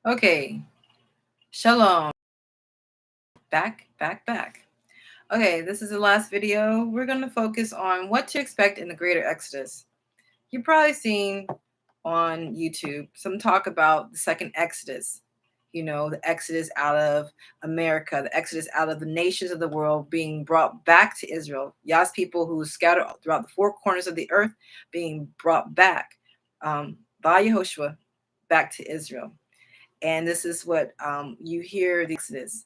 Okay, shalom. Back. Okay, this is the last video. We're going to focus on what to expect in the Greater Exodus. You've probably seen on YouTube some talk about the second Exodus. You know, the Exodus out of America, the Exodus out of the nations of the world being brought back to Israel. Yah's people who scattered throughout the four corners of the earth being brought back by Yehoshua back to Israel. And this is what you hear the Exodus.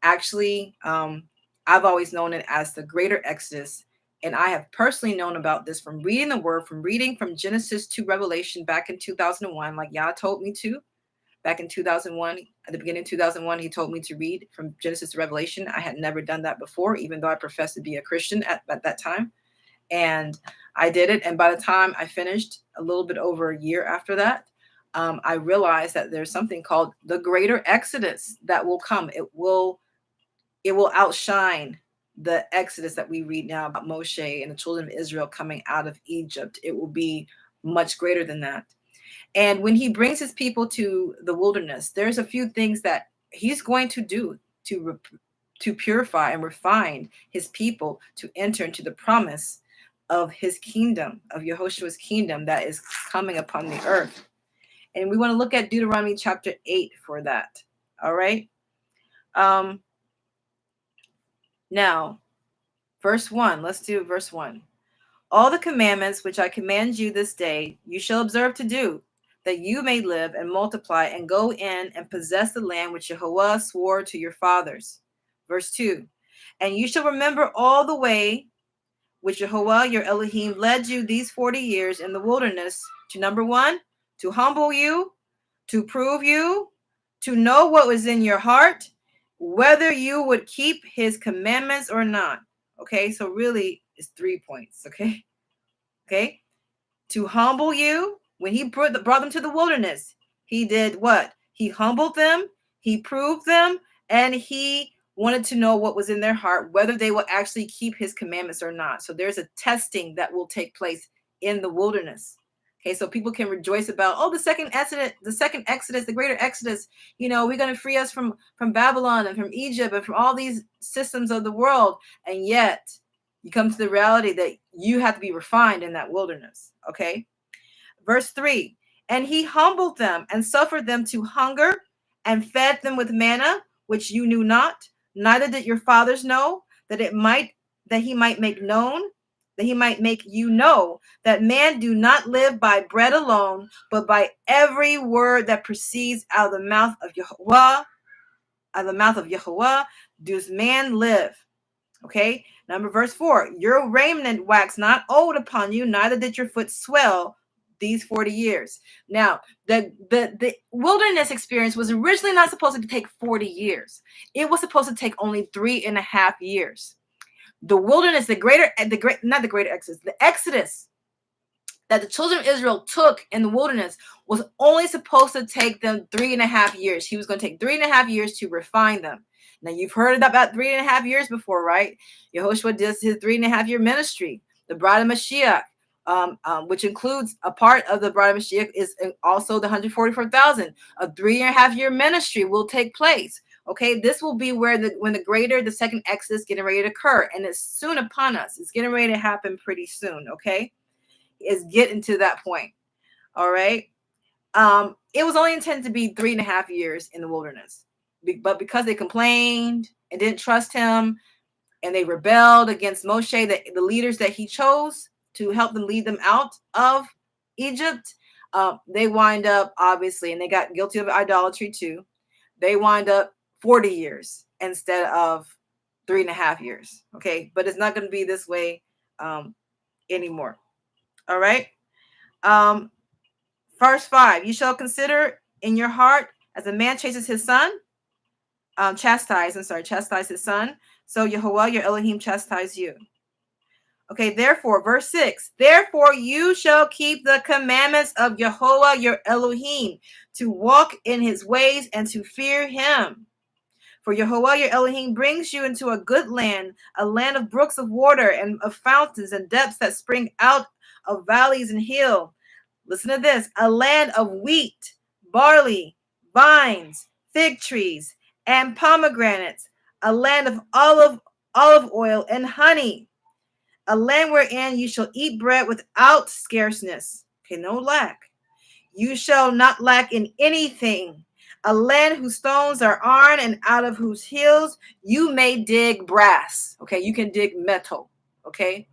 Actually, I've always known it as the Greater Exodus. And I have personally known about this from reading the word, from reading from Genesis to Revelation back in 2001, like Yah told me to. Back in 2001, at the beginning of 2001, he told me to read from Genesis to Revelation. I had never done that before, even though I professed to be a Christian at that time. And I did it. And by the time I finished, a little bit over a year after that, I realized that there's something called the Greater Exodus that will come. It will outshine the Exodus that we read now about Moshe and the children of Israel coming out of Egypt. It will be much greater than that. And when he brings his people to the wilderness, there's a few things that he's going to do to purify and refine his people to enter into the promise of his kingdom, of Yehoshua's kingdom that is coming upon the earth. And we want to look at Deuteronomy chapter 8 for that. All right. Now, verse 1. Let's do verse 1. All the commandments which I command you this day, you shall observe to do, that you may live and multiply and go in and possess the land which Jehovah swore to your fathers. Verse 2. And you shall remember all the way which Jehovah your Elohim led you these 40 years in the wilderness to, number 1, to humble you, to prove you, to know what was in your heart, whether you would keep his commandments or not. Okay, so really it's 3 points. Okay, to humble you. When he brought them to the wilderness, he did what? He humbled them, he proved them, and he wanted to know what was in their heart, whether they will actually keep his commandments or not. So there's a testing that will take place in the wilderness. Okay, so people can rejoice about, oh, the second Exodus, the Greater Exodus. You know, we're going to free us from Babylon and from Egypt and from all these systems of the world. And yet, you come to the reality that you have to be refined in that wilderness. Okay, verse 3. And he humbled them and suffered them to hunger and fed them with manna, which you knew not, neither did your fathers know, that he might make known, that he might make you know that man do not live by bread alone, but by every word that proceeds out of the mouth of Yahweh. Out of the mouth of Yahweh does man live. Okay, number verse 4. Your raiment waxed not old upon you, neither did your foot swell these 40 years. Now, the wilderness experience was originally not supposed to take 40 years. It was supposed to take only 3.5 years. The wilderness, the Exodus that the children of Israel took in the wilderness was only supposed to take them 3.5 years. He was going to take 3.5 years to refine them. Now, you've heard about 3.5 years before, right? Yehoshua does his 3.5 year ministry. The Bride of Mashiach, which includes a part of the Bride of Mashiach, is also the 144,000. A 3.5 year ministry will take place. Okay, this will be where the second Exodus getting ready to occur, and it's soon upon us. It's getting ready to happen pretty soon. Okay, is getting to that point. All right. It was only intended to be 3.5 years in the wilderness, but because they complained and didn't trust him, and they rebelled against Moshe, the leaders that he chose to help them lead them out of Egypt, they wind up, obviously, and they got guilty of idolatry too. They wind up 40 years instead of 3.5 years. Okay, but it's not going to be this way anymore. All right. Verse 5. You shall consider in your heart as a man chases his son, chastise his son. So Yehovah, your Elohim, chastise you. Okay, therefore, verse 6, therefore you shall keep the commandments of Yehovah, your Elohim, to walk in his ways and to fear him. For Yehovah, your Elohim, brings you into a good land, a land of brooks of water and of fountains and depths that spring out of valleys and hills. Listen to this, a land of wheat, barley, vines, fig trees, and pomegranates, a land of olive oil and honey, a land wherein you shall eat bread without scarceness. Okay, no lack. You shall not lack in anything. A land whose stones are iron and out of whose hills you may dig brass. Okay, you can dig metal. Okay,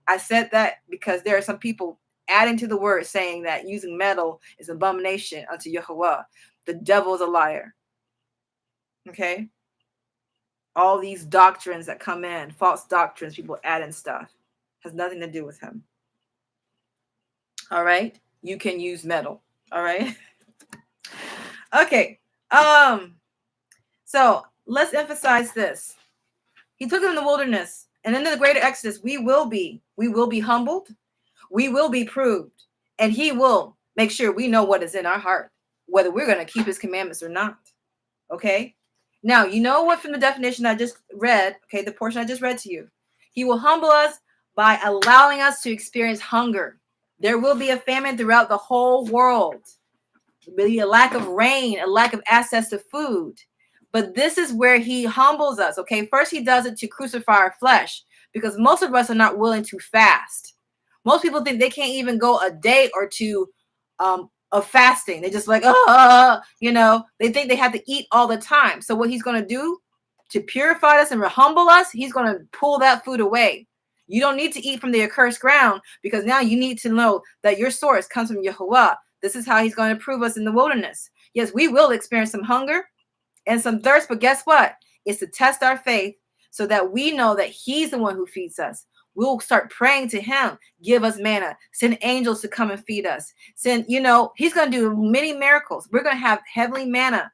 I said that because there are some people adding to the word saying that using metal is abomination unto Yahweh. The devil is a liar. Okay, all these doctrines that come in, false doctrines, people add in stuff, has nothing to do with him. All right, you can use metal. All right. Okay. So let's emphasize this. He took them in the wilderness, and in the greater Exodus, we will be humbled, we will be proved, and he will make sure we know what is in our heart, whether we're going to keep his commandments or not. Okay. Now, you know what, from the definition I just read, okay, the portion I just read to you, he will humble us by allowing us to experience hunger. There will be a famine throughout the whole world. Be a lack of rain, a lack of access to food. But this is where he humbles us. Okay, first he does it to crucify our flesh, because most of us are not willing to fast. Most people think they can't even go a day or two of fasting. They just like, they think they have to eat all the time. So what he's going to do to purify us and humble us, he's going to pull that food away. You don't need to eat from the accursed ground, because now you need to know that your source comes from Yahuwah. This is how he's going to prove us in the wilderness. Yes, we will experience some hunger and some thirst, but guess what? It's to test our faith so that we know that he's the one who feeds us. We'll start praying to him, give us manna, send angels to come and feed us. He's going to do many miracles. We're going to have heavenly manna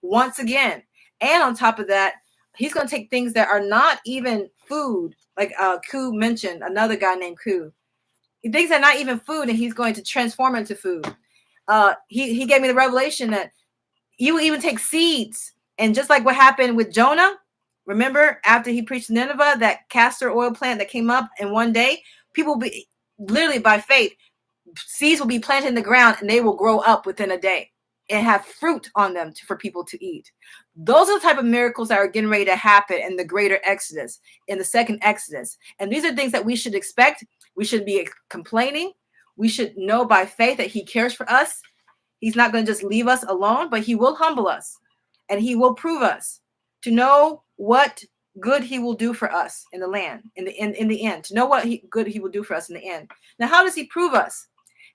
once again. And on top of that, he's going to take things that are not even food, like Ku mentioned, another guy named Ku. Things that are not even food, and he's going to transform into food. He gave me the revelation that he will even take seeds. And just like what happened with Jonah, remember after he preached Nineveh, that castor oil plant that came up in one day, people will be literally by faith, seeds will be planted in the ground and they will grow up within a day and have fruit on them for people to eat. Those are the type of miracles that are getting ready to happen in the greater Exodus, in the second Exodus. And these are things that we should expect. We should be complaining. We should know by faith that he cares for us. He's not going to just leave us alone, but he will humble us and he will prove us to know what good he will do for us in the land, in the end, to know what good he will do for us in the end. Now, how does he prove us?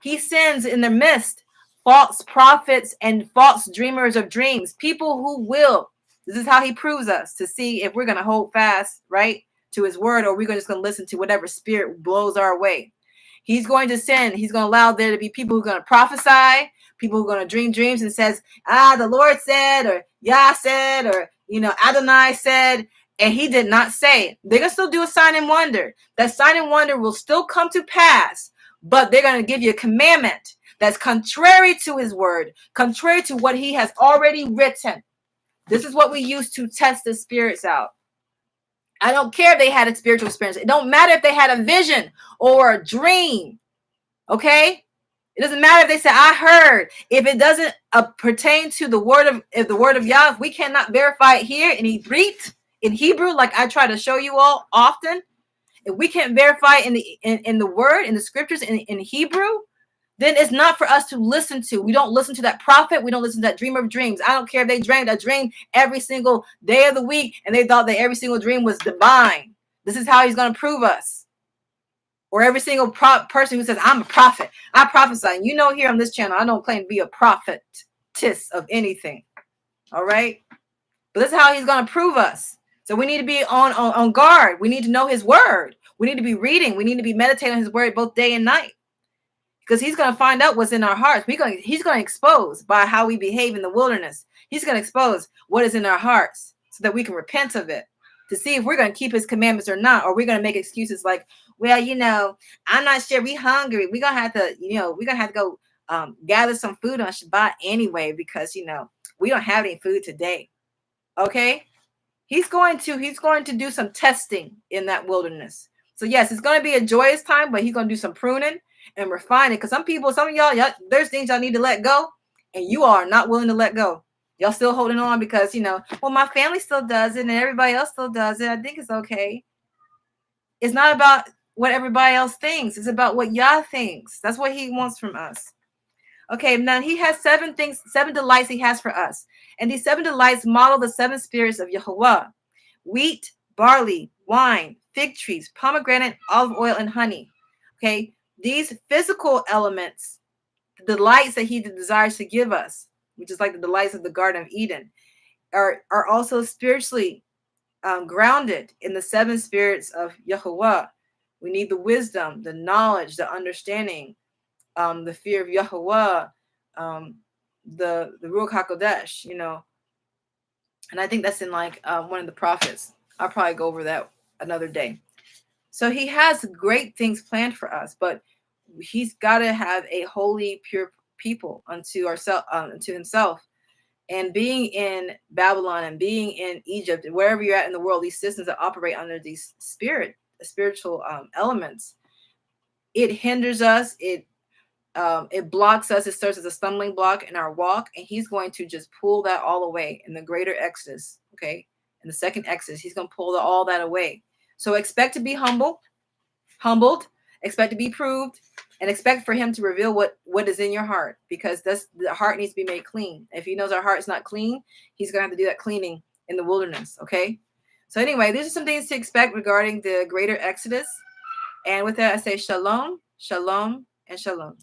He sends in their midst false prophets and false dreamers of dreams, people who will. This is how he proves us, to see if we're going to hold fast, right, to his word, or we're just going to listen to whatever spirit blows our way. He's going to allow there to be people who are going to prophesy, people who are going to dream dreams and says, the Lord said, or Yah said, or, Adonai said, and he did not say. They're going to still do a sign and wonder. That sign and wonder will still come to pass, but they're going to give you a commandment that's contrary to his word, contrary to what he has already written. This is what we use to test the spirits out. I don't care if they had a spiritual experience. It don't matter if they had a vision or a dream. Okay? It doesn't matter if they said, I heard. If it doesn't pertain to the word of Yah, we cannot verify it here in Hebrew, like I try to show you all often. If we can't verify in the word, in the scriptures, in Hebrew, then it's not for us to listen to. We don't listen to that prophet. We don't listen to that dreamer of dreams. I don't care if they dreamed a dream every single day of the week and they thought that every single dream was divine. This is how he's going to prove us. Or every single person who says, I'm a prophet, I prophesy. And here on this channel, I don't claim to be a prophetess of anything. All right? But this is how he's going to prove us. So we need to be on guard. We need to know his word. We need to be reading. We need to be meditating on his word both day and night. Because he's going to find out what's in our hearts. He's going to expose by how we behave in the wilderness. He's going to expose what is in our hearts so that we can repent of it, to see if we're going to keep his commandments or not, or we're going to make excuses like, well, I'm not sure, we hungry. We're going to have to, go gather some food on Shabbat anyway, because, we don't have any food today. Okay. He's going to do some testing in that wilderness. So yes, it's going to be a joyous time, but he's going to do some pruning and refining. Because some of y'all, there's things y'all need to let go, and you are not willing to let go. Y'all still holding on because, well, my family still does it and everybody else still does it. I think it's okay. It's not about what everybody else thinks. It's about what Yah thinks. That's what he wants from us. Okay, now he has 7 things, 7 delights he has for us. And these 7 delights model the 7 spirits of Yahuwah: wheat, barley, wine, fig trees, pomegranate, olive oil, and honey. Okay, these physical elements, the delights that he desires to give us, which is like the delights of the Garden of Eden, are also spiritually grounded in the 7 spirits of Yahuwah. We need the wisdom, the knowledge, the understanding, the fear of Yahuwah, the Ruach HaKodesh, and I think that's in like one of the prophets. I'll probably go over that another day. So he has great things planned for us, but he's got to have a holy, pure people unto himself. And being in Babylon and being in Egypt, wherever you're at in the world, these systems that operate under these spiritual elements, it hinders us. It blocks us. It serves as a stumbling block in our walk, and he's going to just pull that all away in the greater Exodus. Okay, in the second Exodus, he's going to pull all that away. So expect to be humbled, expect to be proved, and expect for him to reveal what is in your heart, because the heart needs to be made clean. If he knows our heart's not clean, he's going to have to do that cleaning in the wilderness. Okay, so anyway, these are some things to expect regarding the greater Exodus. And with that, I say shalom, shalom, and shalom.